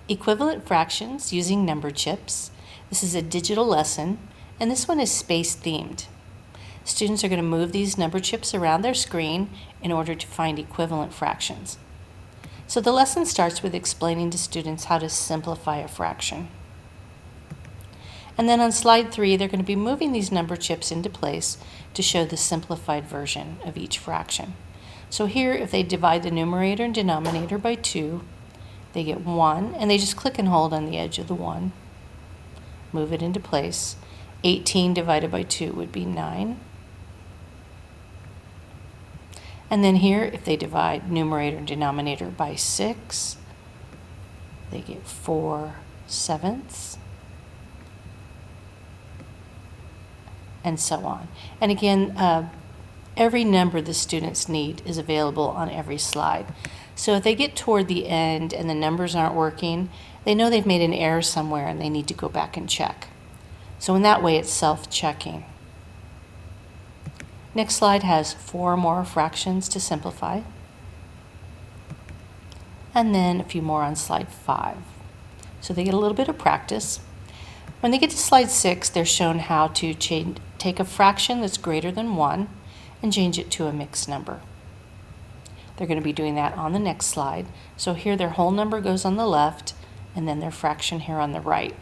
Equivalent fractions using number chips. This is a digital lesson, and this one is space themed. Students are going to move these number chips around their screen in order to find equivalent fractions. So the lesson starts with explaining to students how to simplify a fraction. And then on slide 3, they're going to be moving these number chips into place to show the simplified version of each fraction. So here, if they divide the numerator and denominator by 2, they get 1, and they just click and hold on the edge of the 1. Move it into place. 18 divided by 2 would be 9. And then here, if they divide numerator and denominator by 6, they get 4/7, and so on. And again, every number the students need is available on every slide. So if they get toward the end and the numbers aren't working, they know they've made an error somewhere and they need to go back and check. So in that way, it's self-checking. Next slide has 4 more fractions to simplify. And then a few more on slide 5. So they get a little bit of practice. When they get to slide 6, they're shown how to take a fraction that's greater than 1 and change it to a mixed number. They're going to be doing that on the next slide. So here their whole number goes on the left and then their fraction here on the right.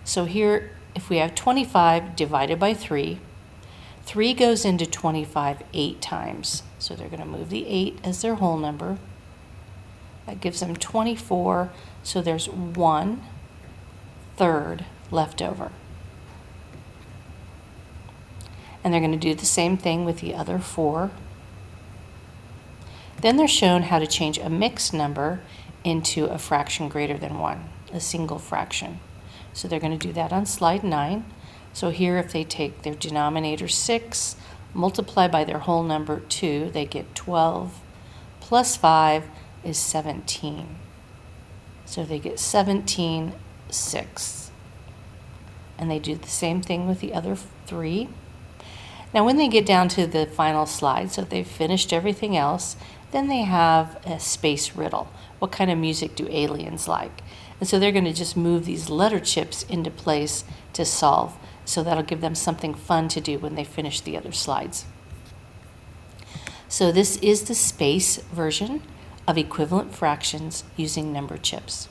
So here, if we have 25 divided by 3, 3 goes into 25 8 times. So they're going to move the 8 as their whole number. That gives them 24, so there's 1/3 left over. And they're going to do the same thing with the other 4. Then they're shown how to change a mixed number into a fraction greater than 1, a single fraction. So they're going to do that on slide 9. So here, if they take their denominator 6, multiply by their whole number 2, they get 12, plus 5 is 17. So they get 17/6. And they do the same thing with the other 3. Now when they get down to the final slide, so if they've finished everything else, then they have a space riddle. What kind of music do aliens like? And so they're going to just move these letter chips into place to solve. So that'll give them something fun to do when they finish the other slides. So this is the space version of equivalent fractions using number chips.